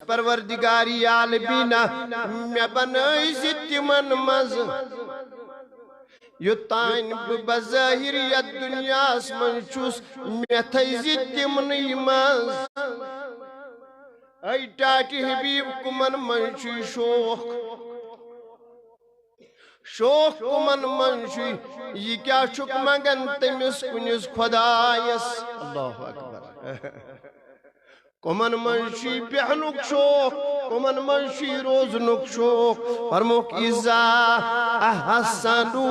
پروردگاری عالمینا میں بنائی زتمن مز یوتان بظاہر یا دنیا اسمن چوس میں تھائی زتمنی مز اے ٹاٹی حبیب کمن منشی شوق شوق کمن منشی یہ کیا چھک مگن تمس کنس خدایس اللہ اکبر کمن منشی بہنک شوق کمن منشی روزنک شوق فرموک اذا احسنو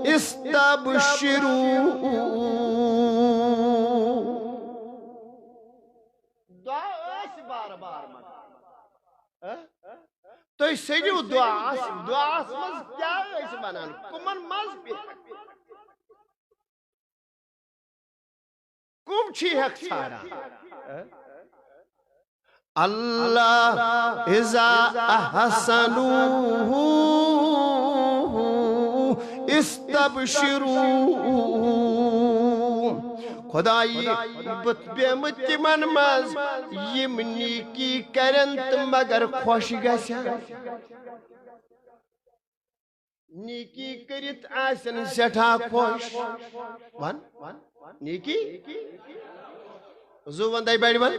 استبشرو دعا اس بار بار تو اس سے جو دعا اس مز کیا ہے اس بنان کمن مز بھی کم چھی حق سارا اللہ اذا احسنو استبشرو خدای بت بیمت من مز یم نیکی کرنت مگر خوش گسیا نیکی کرت آسن سٹھا خوش ون نیکی زو وندائی بیڑی بل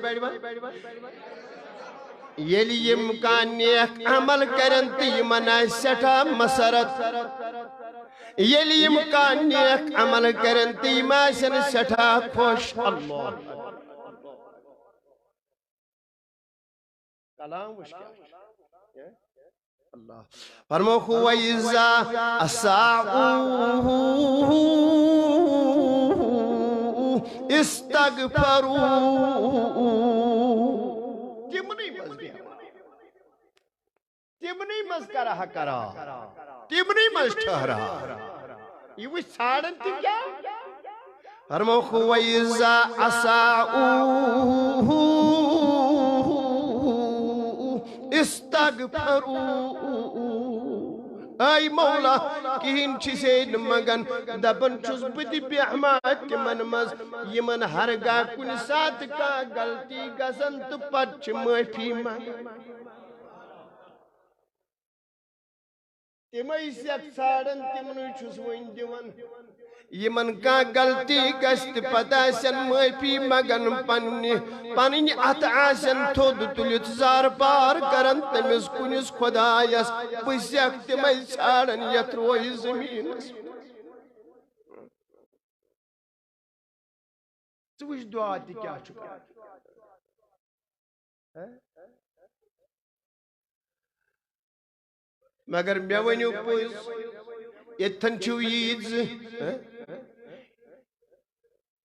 یلی یم کا نیک عمل کرنت یمن سٹھا مسرت یلی یم کا نیک عمل کرنت یمن سٹھا خوش اللہ کلام مشکل اللہ فرموخ وَإِذَا أَسَاعُوا استغفروا تمنی مز کرا کرا تمنی مز ٹھہرا یہ وہ ساڑن تھی کیا فرموخ وَإِذَا أَسَاعُوا استغفروا اے مولا کہین چھ سید مگن دبن چوز بدی بیحمات تمن مز یمن ہرگاہ کن ساتھ کا غلطی گزن تو پچ معافی مگن تمہیں سیت ساڑن تمنی چوز وین دیون یمن کا غلطی گشت پتا سن معافی مگن پننی ات آسن تھود تلیت زار پار کرن تمس کنس خدایس پسیک تمہیں ساڑن یتروی زمین سوچ دعا تی کیا چکا مگر میں ونیو پوز اتن چھو ییز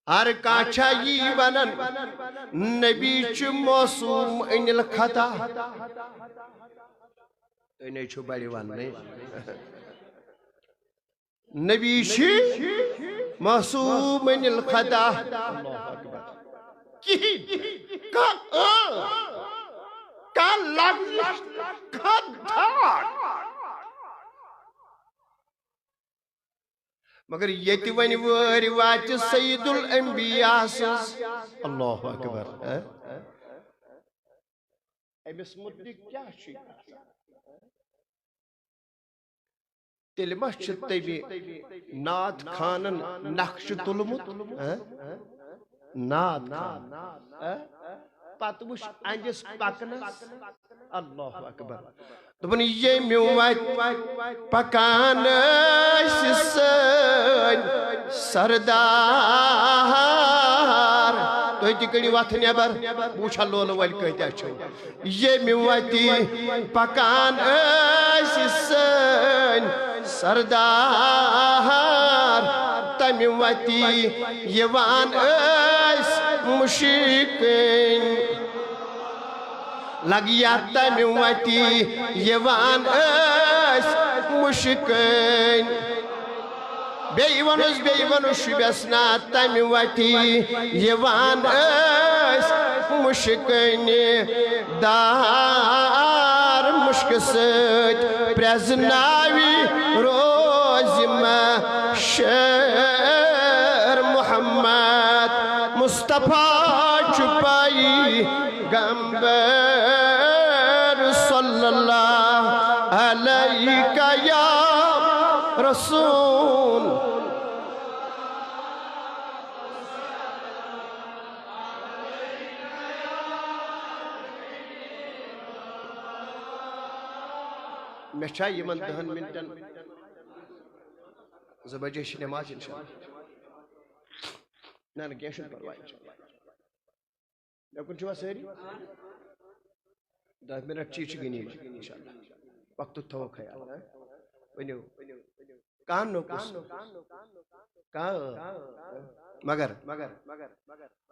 ہر کاچھا یہ ونن نبی چھ موسوم ان الخطا تو نہیں چھو بڑی وننے نبی چھ موسوم ان الخطا کا لگش کا دھاک مگر یہ ونی واری واچ سید الانبیاء سز اللہ اکبر امس مدک کیا چھ تیل ما چھ تبی نات خانن نقش تلمت نات خان پتہ وش انجس پکنس اللہ اکبر دپن یہ میوات پکان سن سردار تو یہ کڑی وات نیبر بوچھا لول وال کہتا چھو یہ میواتی پکان سن سردار تمیواتی یوان مشکن لگیا تمیواتی یوان مشکن بیونس شبسنا تمیواتی یوان مشکن دار مشک ست پرزناوی روزم شیر محمد مصطفیٰ چھپا پیغمبر صلی اللہ علیہ یا رسول میں چھا یمن دہن منٹن زبجہ نماز انشاءاللہ نا کیشن پروائی انشاءاللہ لیکن چھوا سہری 10 منٹ چیچ گنی انشاءاللہ وقت تھو خیال ونیو کان نو کس کان مگر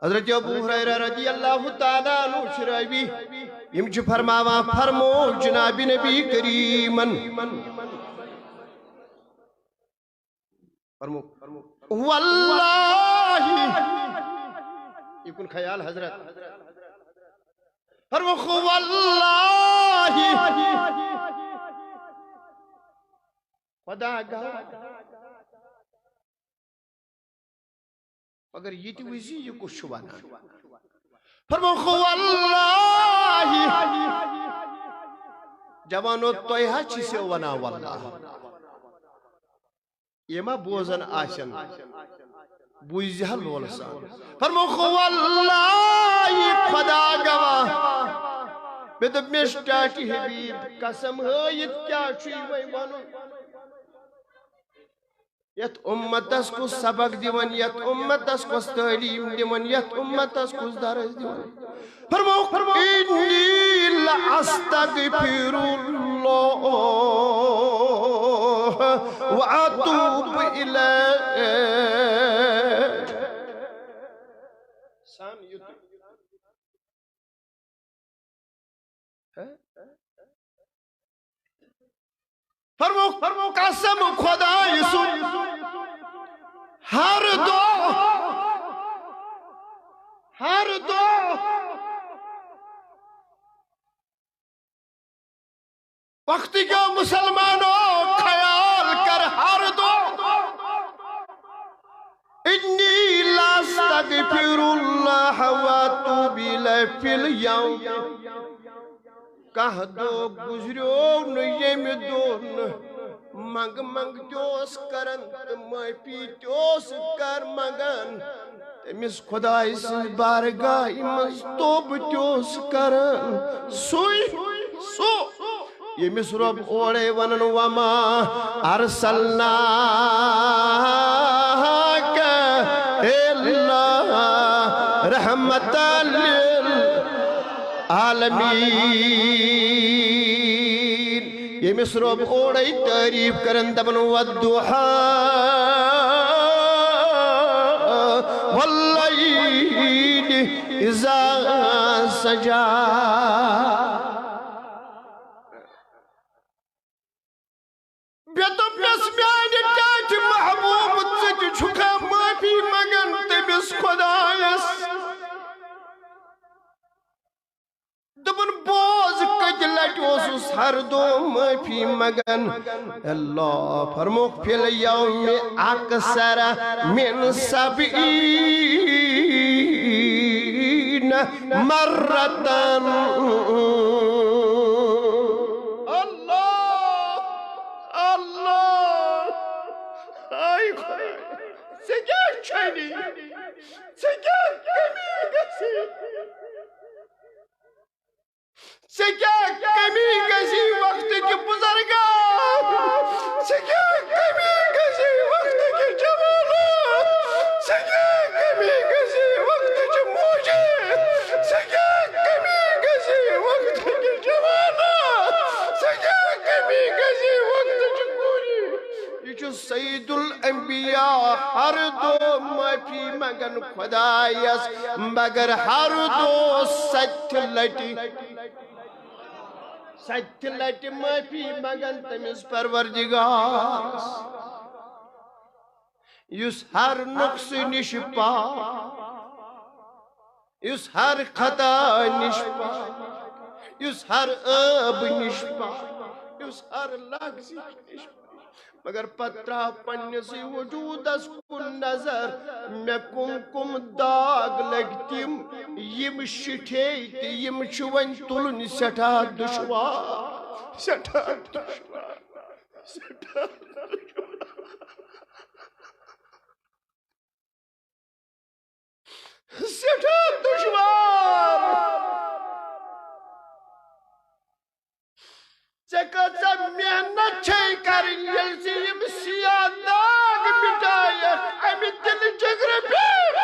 حضرت ابو ہریرہ رضی اللہ تعالیٰ عنہ شرائبی یم چھ فرماوا فرمو جناب نبی کریمن فرمو واللہ یہ کن خیال حضرت فرمو واللہ خدا گاہ اگر یہ تی وزی یہ کچھ شوانا فرمو واللہ جوانو تویہ چی سے ونا واللہ یہ ما بوزن آشن بوزی حل والسان فرمو واللہ خدا گواہ بدب مشتاٹی حبیب قسم ہائیت کیا چیوئی ونو یت امتس کو سبق دیون یت امتس کو تعلیم دیون یت امتس کو درس دیون فرمو انی لأستغفر اللہ واتوب الیہ سام یوتو فرمو قسم خدا یسو ہر دو وقت کا مسلمانوں خیال کر ہر دو انی لاستغفر اللہ واتوب الیہ فی الیوم کہہ دو گزریو نیم دون منگ تیوس کرن ماپی تیوس کر مگن تیمیس خدای سے بارگاہ مز توب تیوس کرن سوئی یمیس رب اوڑے ونن وما ارسلناک الا رحمت للعالمین یمیس رب اوڑے تعریف کرن دبن والدحا واللیل اذا سجا بیتم نسمیان ٹاٹ محبوب تجھ چھکا مافی مگن تیمیس خدایس دبن بوز کج لٹوسس ہر دو مافی مگن اللہ فرموک فی الیوم اکثر من 70 مرتن سے کیا کمی گسی وقت کی بزرگا سے کیا کمی گسی وقت کی جوانا سے کیا کمی گسی وقت کی موجے سے کیا کمی گسی وقت کی جوانا سے کیا کمی گسی وقت کی موجے یہ جو سید الانبیاء ہر دو معافی مگن خدایس مگر ہر دو ست لٹی ست لٹی معافی مگن تمیز پروردگار یس ہر نقص نش پا یس ہر خطا نش پا یس ہر عیب نش پا یس ہر لغزش نش پا مگر پترا پنسی وجود اس کن نظر میں کم داغ لگتیم یم شٹھے یم چون تلن سٹھا دشوار سٹھا دشوار سٹھا دشوار ژےٚ محنت چھے کرٕنۍ ییٚلہِ ژٕ یِم سیاہ داغ مٹایکھ امہِ دلہٕ جگرٕ پٮ۪ٹھ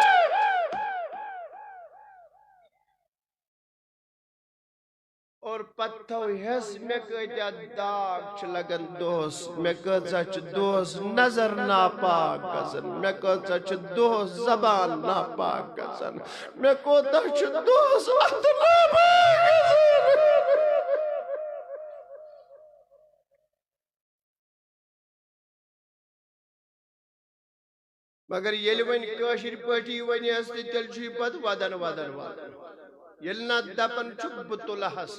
اور پتہٕ تھو ہٮ۪س مےٚ کۭتیاہ داغ چھِ لگان دۄہس مےٚ کۭژاہ چھِ دۄہس نظر ناپاک گژھان مےٚ کۭژاہ چھِ دۄہس زبان ناپاک گژھان مےٚ کوتاہ چھُ دۄہس وتھٕ ناپاک گژھان مگر ییٚلہِ وۄنۍ کٲشِر پٲٹھی ونیس تہٕ تیٚلہِ چھُ یہِ پتہٕ ودان ییٚلہِ نہ دپان چھُکھ بہٕ تُلہٕ ہس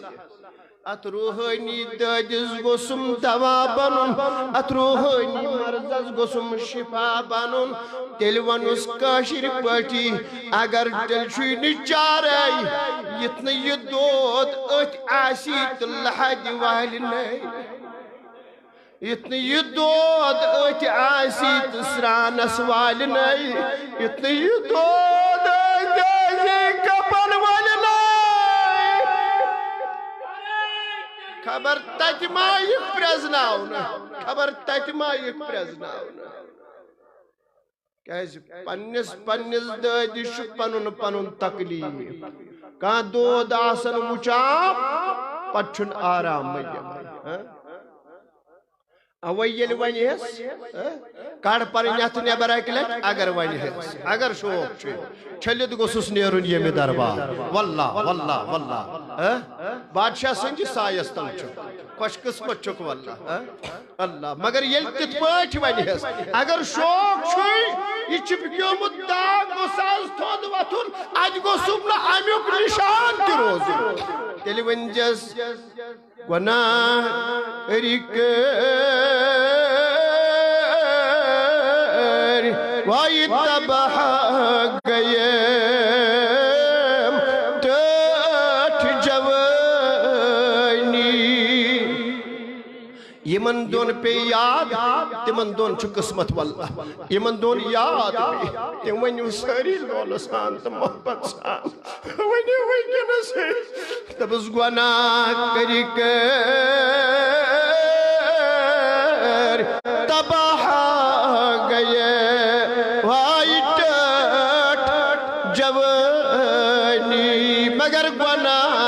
اتھ روحٲنی دٲدِس گوٚژھُم دوا بنُن اتھ روحٲنی مرضس گوٚژھُم شفا بنُن تیٚلہِ ونُس کٲشِر پٲٹھی اگر تیٚلہِ چھُے نہٕ چارے یِتھ نہٕ یہِ دود أتھۍ آسی تہٕ لحدِ والہِ نَے یِتھ نہٕ یہِ دود أتھۍ آسی تہٕ سرٛانس والہِ نَے یِتھ نہٕ یہِ دود أتھۍ آسی کپن والہِ نَے خبر تتہِ ما یِکھ پرٛزناونہٕ خبر تتہِ ما یِکھ پرٛزناونہٕ کیٛازِ پننِس دٲدِس چھُ پنُن تکلیٖف کانٛہہ دود آسان وٕچھان پتہٕ چھُنہٕ آرامٕے یِوان اوے ییٚلہِ وۄنۍ ہٮ۪س کڑ پرٕنۍ اتھ نٮ۪بر اکہِ لٹہِ اگر وۄنۍ ہٮ۪س اگر شوق چھُ چھٔلِتھ گوٚژھُس نیرُن ییٚمہِ دربار واللہ واللہ واللہ بادشاہ سٕنٛدِس سایس تل چھُ خۄش قٕسمت چھُکھ واللہ اللہ مگر ییٚلہِ تِتھ پٲٹھۍ وۄنۍ ہٮ۪س اگر شوق چھُے یہِ چِپکیومُت داغ گوٚژھ آز تھوٚد وۄتھُن اتہِ گوٚژھُم نہٕ امیُک نِشان تہِ روزُن تیٚلہِ ؤنۍزٮ۪س گۄناہ کٔرۍ وایہِ تباہ گٔیَم ٹٲٹھ جوٲنی یِمن دۄن پیٚیہِ یاد تِمن دۄن چھُ قٕسمت واللہ یِمن دۄن یاد پیٚیہِ تِم ؤنِو سٲری لولہٕ سان تہٕ محبت سان ؤنِو وٕنکٮ۪نس دپُس گۄناہ کٔرۍ تباہ گٔیے وایہِ ٹٲٹھ جوٲنی مگر گۄناہ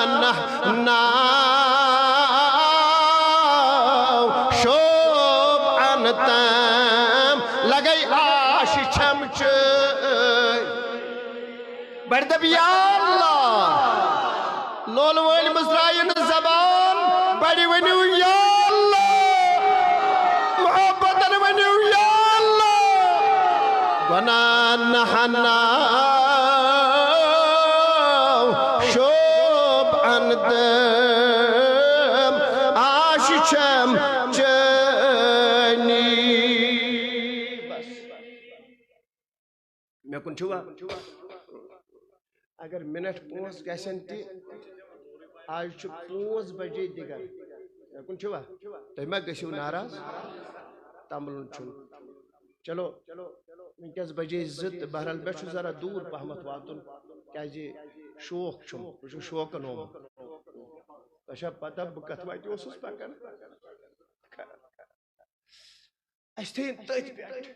ناو شوب انتام لگے آش چھمچٲے بڑِ دپ یا اللہ لول وٲلۍ مٕژرایہِ نہٕ زبان بڑِ ؤنِو یا اللہ محبتن ؤنِو یا اللہ گۄناہ ناو شوب اندم آش چھم چٲنی مےٚ کُن چھُوا اگر منٹ 5 گژھن تہِ آج چھُ 5 بجے دِگر مےٚ کُن چھُوا تُہۍ ما گٔژھِو ناراض تمبلُن چھُنہٕ چلو وٕنکٮ۪س بجے 2 تہٕ بہرحال مےٚ چھُ ذرا دوٗر پہمتھ واتُن کیٛازِ شوق چھُم بہٕ چھُس شوقن آمُت تۄہہِ چھا پتہ بہٕ کتھ وتہِ اوسُس پکان اَسہِ تھٲیِن تٔتھۍ پٮ۪ٹھ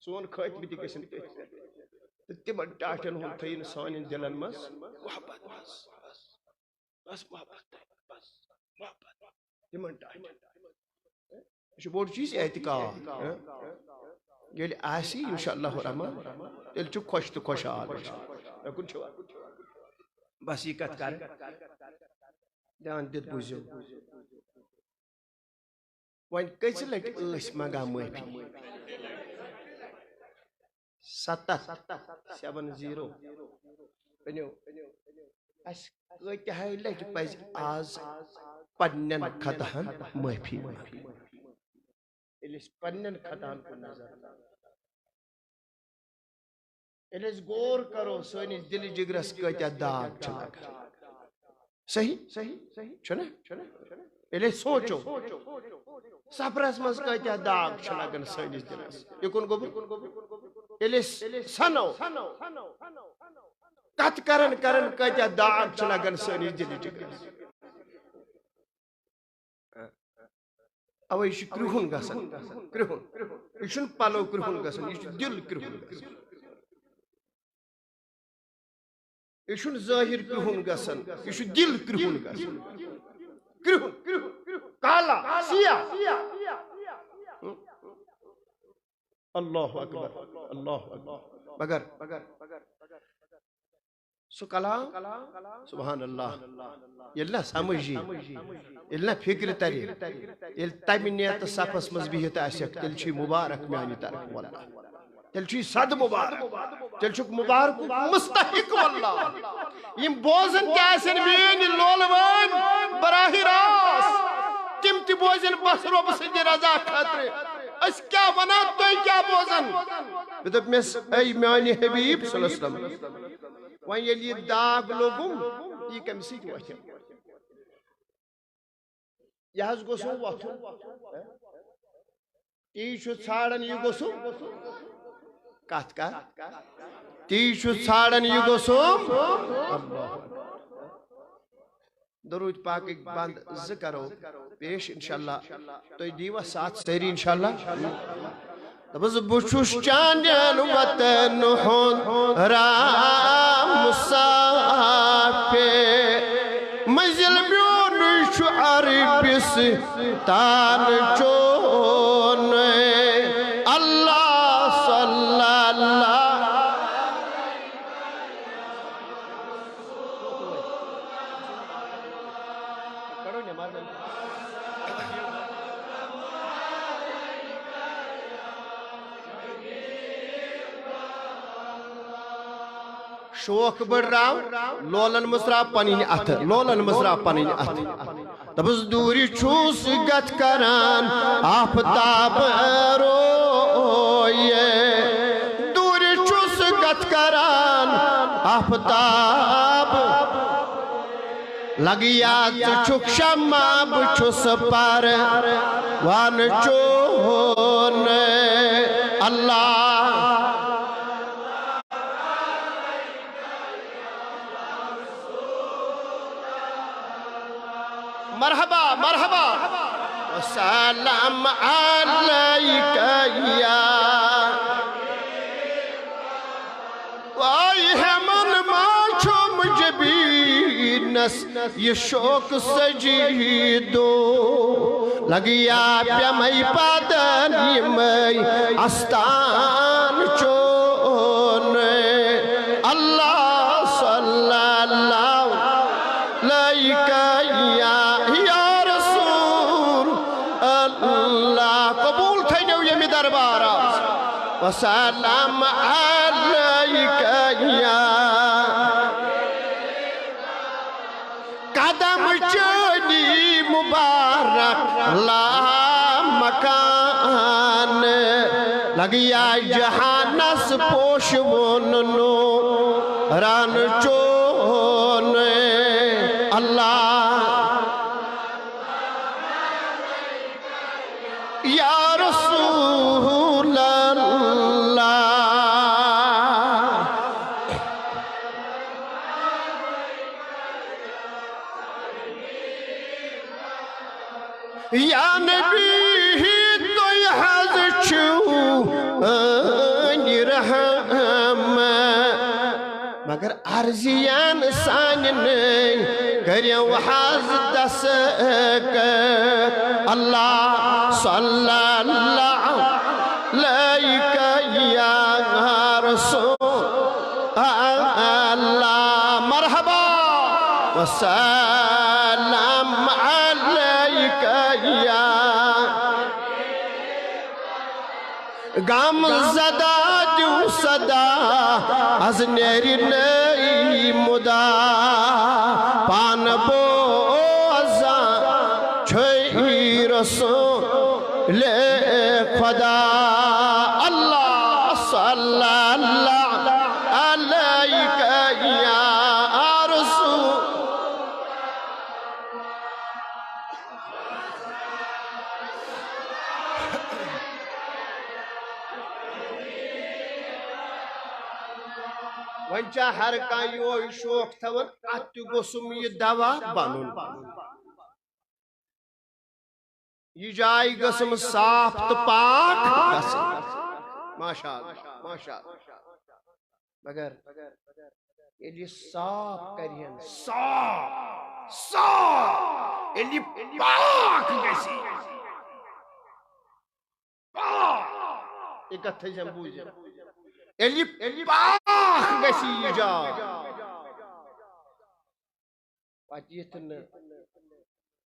سون خٲتمہٕ تہِ گژھن تٔتھۍ پٮ۪ٹھ تہٕ تِمن ٹاٹھٮ۪ن ہُنٛد تھٲیِن سانٮ۪ن دِلن منٛز محبت بس محبت تِمن ٹاٹھٮ۪ن یہِ چھُ بوٚڑ چیٖز اعتقاد ییٚلہِ آسہِ اِنشاء اللہ الرحمان تیٚلہِ چھُ خۄش تہٕ خۄشحال مےٚ کُن چھُوا بس یہِ کتھ کرٕ دھیان دِتھ بوٗزِو وۄنۍ کٔژِ لٹہِ ٲسۍ منٛگان معٲفی 770 ؤنِو اَسہِ کۭتِہَے لٹہِ پزِ آز پننٮ۪ن خطاہن معٲفی منٛگٕنۍ پنن خطان کو نظر اس غور کرو سنس دل جگرس کتیا داغ چھ صحیح چھنا سوچو سفرس مز کتیا داغ چھ لگان سنس دلس یکن گوبر سنو کت کرن کتیا داغ چھ لگان سنس دل جگرس اوے یہ کرہن گسن کرہن یہ پلو کرہن گسن یہ دل کرہن گسن یہ ظاہر کرہن گسن یہ دل کرہن گسن کرہن کالا سیاہ اللہ اکبر مگر سو کلام سبحان اللہ یل نا سمجھی یل نا فکر تری یل تمہ نیت صفس مز بہت آسک تیل چھ مبارک میانہ طرف واللہ تیل چھ صد مبارک تیل چھ مبارک مستحق واللہ یم بوزن کیسن بین لولوان براہ راست تم تی بوزن بس رب سند رضا خاطر اس کیا ونا تو کیا بوزن بدپ مس ای میانہ حبیب صلی اللہ علیہ وسلم وان یل یہ داغ لوگم یہ کم سیت وقت یہ حس گوسو وقت تی چھو ژھاڑن یہ گوسو کت تی چھو ژھاڑن یہ گوسو درود پاک ایک بند کرو پیش انشاءاللہ تو دیوا ساتھ سیری انشاءاللہ دبز بچوش چانیان وطن ہون رام مسافر مزل بیون شو عربس تان چون اللہ صلی اللہ شوق بڑھ راو لولن مسرا پنین اتھ لولن مسرا پنین اتھ دبز دوری چھوس گت کران آفتاب روئے دوری چھوس گت کران آفتاب لگیا چھک شماب چھوس پر وان چون اللہ مرحبا مرحبا وسلام عليك يا وائی من ما چھم جبینس یہ شوق سجیدو لگیا پیمی پادن یمی استان چون اللہ صلی اللہ علیہ یا رسول اللہ قبول تھینیو یمی دربارا وسلام علیک یا قدم چنی مبارک لا مکان لگیا جہانس پوشون نوران چون اللہ یا رسول اللہ یا نبی تو حض چھو رحم مگر عرضیان ساننے کریو حض دسک اللہ صلی اللہ علیک یا رسول اللہ مرحبا وسلام علیک یا غم زدہ دیو صدا از نیری نئی مدا پان بوزا چھئی رسول وچا ہر کان یہ شوق تھون ات گوسم یہ دوا بنن یہ جائے گسم صاف تو پاک ماشاء اللہ ماشاء اللہ مگر یہ صاف کرین صاف صاف یہ پاک گسی پاک ایک اتھے جم بوجھے یہ پاک گسی جا پاچیتن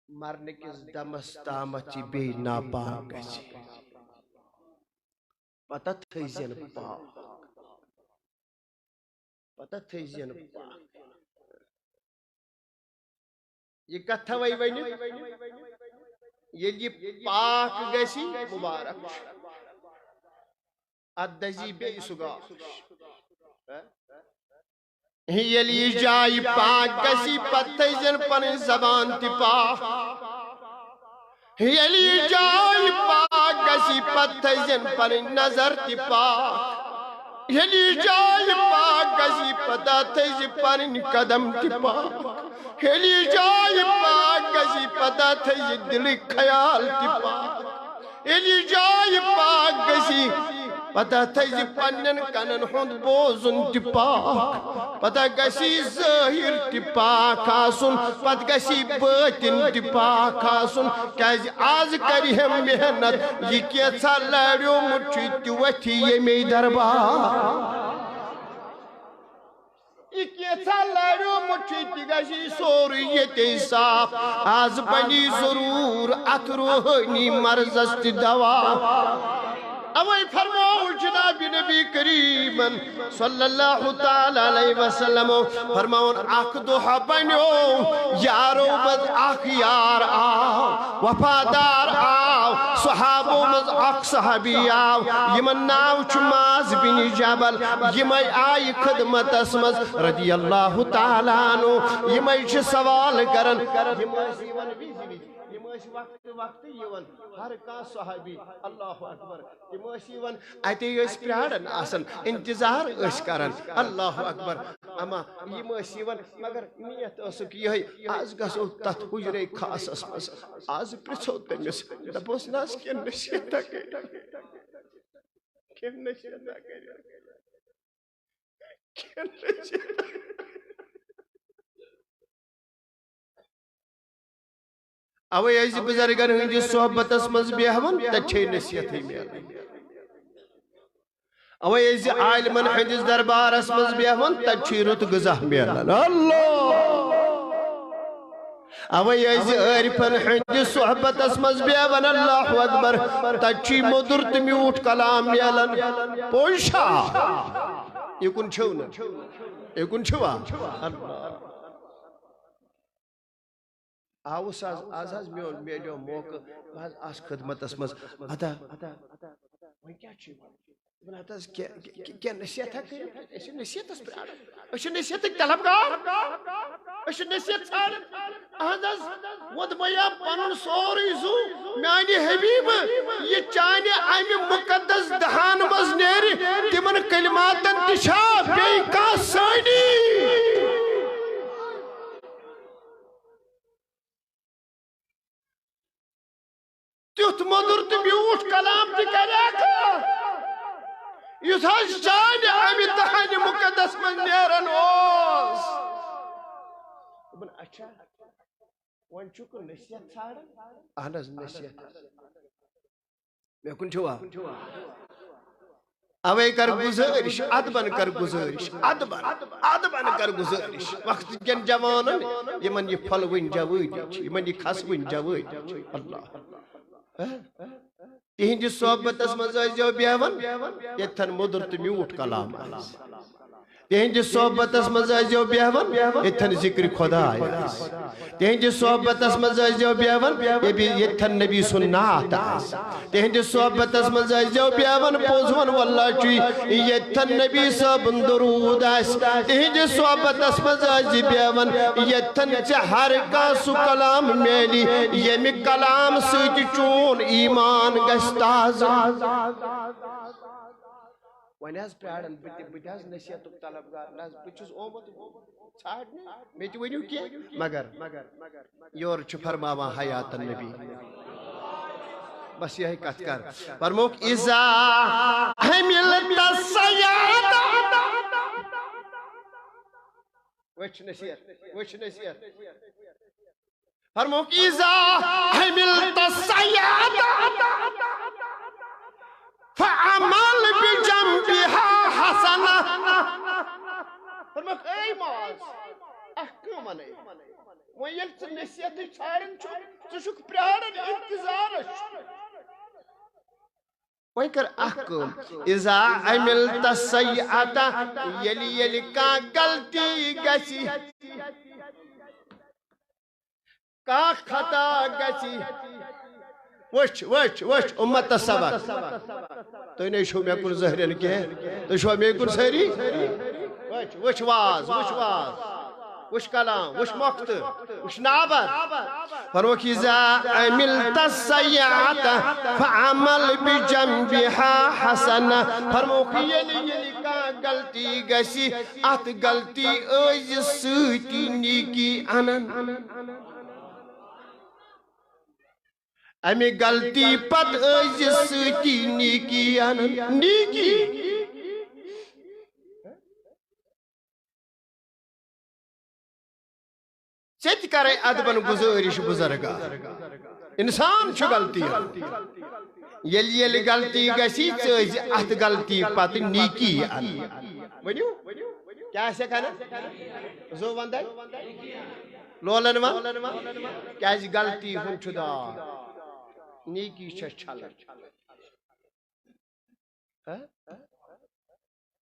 مرنے کس دمس تامچی بے ناپاک گسی پتہ تھیزین پاک پتہ تھیزین پاک یہ کتھا وی ونی یہ پاک گسی مبارک ادزی بے سگا یلی جائی پاک گسی پتہ جن پن زبان تی پاک یلی جائی پاک گسی پتہ جن پن نظر تی پاک یلی جائی پاک گسی پتہ تھی پن قدم تی پاک یلی جائی پاک گسی پتہ تھی دل خیال تی پاک یلی جائی پاک گسی پتہ تھی پنن کنن ہند بوزن تی پاک پتہ گسی ظاہر تی پاک آسن پتہ گسی باطن تی پاک آسن کیازِ آز کری ہم محنت یہ کیسا لڑیو مٹھی تی وتھی یہ می دربار یہ کیسا لڑیو مٹھی تی گسی سوری یہ تی صاف آز بنی ضرور ات روحانی مرضس تی دوا اوئی فرماؤ جناب نبی کریم صلی اللہ تعالی علیہ وسلم فرماؤن آکھ دوہا بنیو یارو مز آکھ یار آو وفادار آو صحابو مز آکھ صحابی آو یمن ناو چماز بن جبل یمائی آئی خدمت اسمز رضی اللہ تعالی عنہ یمائی چھ سوال کرن یمائی سیون بیزی یمائی وقت یون ہر کا صحابی اللہ اکبر یمائی ون اتے اس پرارن آسن انتظار اس کرن اللہ اکبر اما یمائی ون مگر نیت اسک یہ آز گسو تت حجرے خاص اسمس آز پرچو تمس دپوس ناس کین نشیتا کر کین نشیتا کر کین نشیتا اوے ایسی بزرگن ہنجی صحبت اسمز بیہون تچھے نصیحت ہی میرے اوے ایسی عالمن ہنجی دربار اسمز بیہون تچھے رت گزہ میرے اللہ اوے ایسی عارفن ہنجی صحبت اسمز بیہون اللہ اکبر تچھے مدر تمیوٹ کلام میرے پوشا یہ کن چھونا یہ کن چھوا اللہ آوس آز میلیو موقع بہت آس خدمت اسمز ادا وہی کیا چھو بناتا کیا نصیحت ہے کہ ایسی نصیحت اس پر آڑا ایسی نصیحت ایک طلبگار ایسی نصیحت سارے آز ود بیا پنن سوری زو میانی حبیب یہ چانے آمی مقدس دہان مز نیری تمن کلماتن تشا بی کا سانی تیوت مدر تو بیوٹ کلام تی کریا کھا یوت حج چاہنے آمی دہانی مقدس من نیرن اوز ابن اچھا وان چکو نصیحت سارا آناز نصیحت میں کن چھوا اوے کر گزارش ادبن کر گزارش ادبن کر گزارش وقت کن جوانن یمن یہ پھل ون جوید یمن یہ خس ون جوید اللہ تہنجی صحبت اسمز جو بیہون یتھن مدر تو میوٹ کلام آئیس تہنجی صحبت اسمز جو بیہون یتھن ذکر خدا آئیس تہنجی صحبت اسمز جو بیہون یتھن نبی سنات آئیس تہنجی صحبت اسمز جو بیہون پوزون واللہ چوی یتھن نبی سبن درود آئیس تہنجی صحبت اسمز جو بیہون یتھن چہر کا سو کلام میلی یمی کلام سوچ چون ایمان گستاز ون حظ پیارن بہ حظ نصیحت طلبگار نہ بہس آمت ژھانڈنے مے تہ ؤنِو کینٛہہ مگر یور چھُ فرماوان حیات النبی بس یہ کت کر فرموک اذا حملت السیاد وچ نصیحت فرموک اذا حملت السیاد فعمل بجنبها حسنہ فرموک اے ماز احکام انے وہ یل ژٕ نصیحت ژھانڈان چھُکھ ژٕ چھُکھ پیاران انتظارس وۄنۍ کر اکھ کٲم اذا عملت السیئۃ ییٚلہِ کانٛہہ غلطی گژھِ کانٛہہ خطا گژھِ وٕچھ اُمتس سبق تُہۍ نَے چھُو مےٚ کُن زہرین کینٛہہ تُہۍ چھُوا مے کُن سٲری وٕچھ واز وٕچھ کلام وٕچھ مۄختہٕ وٕچھ نابر فرموک اذا عملت السیئۃ فعمل بجنبها حسنہ فرموک ییٚلہِ کانٛہہ غلطی گژھِ اتھ غلطی ٲسۍ سۭتی نیکی انن امہِ غلطی پتہٕ ٲسۍ سۭتی نیکی انن نیکی ژےٚ تہِ کرے ادبن گُزٲرِش بُزرگا انسان چھُ غلطی ییٚلہِ غلطی گژھِ ژٕ ٲسۍ اتھ غلطی پتہٕ نیکی انن ؤنِو کیٛاہ آسٮ۪کھ انن زو ونٛدے لولن ون کیٛازِ غلطی ہُنٛد چھُ دار نیکی چھس چھلان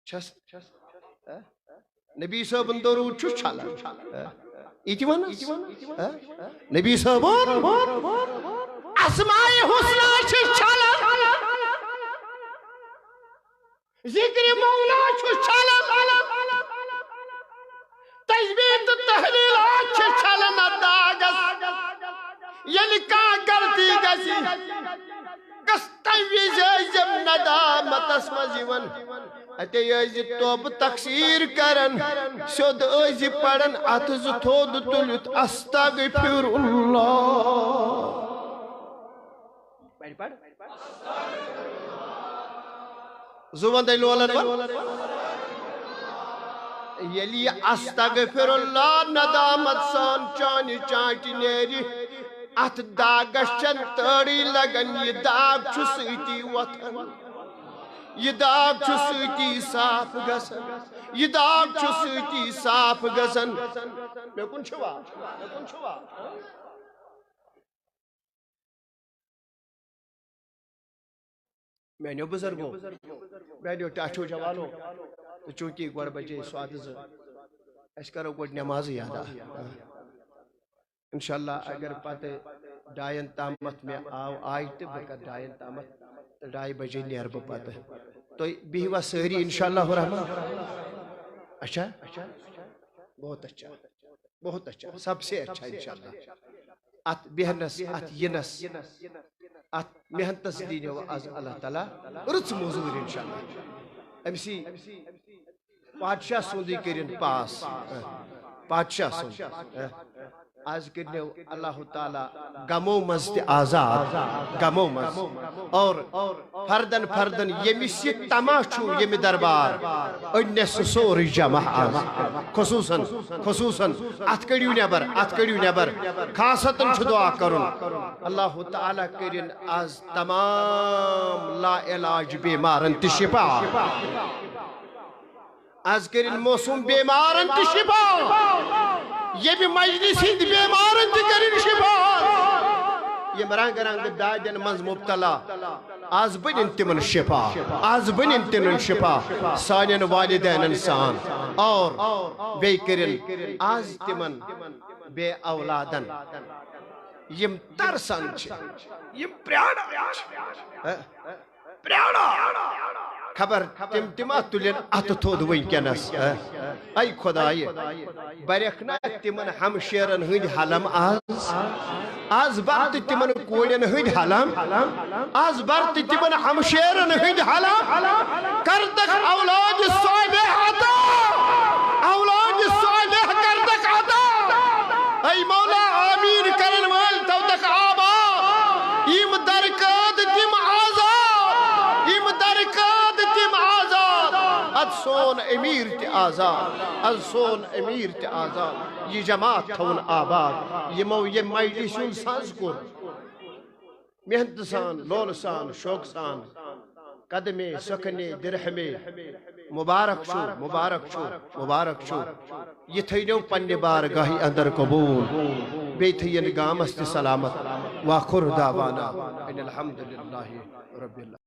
چھس نبی صٲبُن درود چھُس چھلان یِتہِ ون نبی صٲبُن اسمائے حسنہ چھُس چھلان ذکر مولا چھُس چھلان تسبیح تہٕ تحلیلات چھِ چھلان اتھ داغس ییٚلہِ کانٛہہ غلطی گژھِ گژھ تمہِ وِزِ ٲسۍزٮ۪م ندامتس منٛز یِوان اتے ٲسۍ توبہٕ تقسیٖر کران سیوٚد ٲسۍ پران اتھ زٕ تھوٚد تُلِتھ استغفر اللہ زٕ ونٛدے لولن ون ییٚلہِ یہِ استغفر اللہ ندامت سان چانہِ چانٹہِ نیرِ اتھ داغس چھن تٲڑی لگان یہِ داغ چھُ سۭتی وۄتھان یہِ داغ چھُ سۭتی صاف گژھان یہِ داغ چھُ سۭتی صاف گژھان مےٚ کُن چھُوا میانیو بزرگو میانیو ٹاٹھو جوانو تو چونکہ گۄڈٕ بجے سوادٕ زٕ أسۍ کرو گۄڈٕ نٮ۪مازٕے ادا انشاءاللہ اگر پتہٕ ڈاین تامتھ مےٚ آے تہٕ بہٕ کرٕ ڈاین تامتھ تہٕ 2:30 بجے نیرٕ بہٕ پتہٕ تُہۍ بِہوا سٲری انشاءاللہ الرحمن اچھا بہت اچھا سب سے اچھا انشاءاللہ ات بیہنس ات ینس ات محنتس دینو آز اللہ تعالیٰ رٕژ موٚزوٗرۍ انشاءاللہ أمسی پادشاہ سُنٛدٕے کٔرِنۍ پاس پادشاہ سُنٛد آز کرنو اللہ تعالیٰ غمو مز تہِ آزاد غمو مز اور فردن فردن ییٚمِس یہِ تما چھُ ییٚمہِ دربار أنۍ سُہ سورُے جمع آز خصوٗصن اتھ کٔڑِو نٮ۪بر خاصتن چھُ دعا کرُن اللہ تعالیٰ کٔرِنۍ آز تمام لا علاج بیمارن تہِ شفا آز کٔرِنۍ موسوٗم بیمارن تہِ شفا ییٚمہِ مجلس ہٕنٛدۍ بیمارن تہِ کٔرِنۍ شفا یِم رنٛگ رنٛگ دادٮ۪ن منٛز مُبتلا آز بنن تمن شفا آز بنن تمن شفا سانین والدینن سان اور بے کرن آز تمن بے اولادن یم ترسان چھ یم پریاڑا خبر تم تلین ات تھود ونکس اے خدائے برکھنا تمن ہمشیرن ہند حلم آز برت تمن کورین ہند حلم آز برت تمن ہمشیرن ہند حلم کردک اولاد صالح عطا اولاد صالح کردک عطا اے مولا آمین کرن وال تودک آبا یم درکاد تم آزاد یم درکاد تم آزاد اد سون امیر تی آزاد اد سون امیر تی آزاد یہ جماعت تھون آباد یمو یہ مجلسون ساز کور محنت سان لول سان شوق سان قدمے سکنے درہمے مبارک شو مبارک شو مبارک شو یہ تھینو پنی بارگاہی اندر قبول بیتھین گامست سلامت واخر دعوانا ان الحمدللہ رب اللہ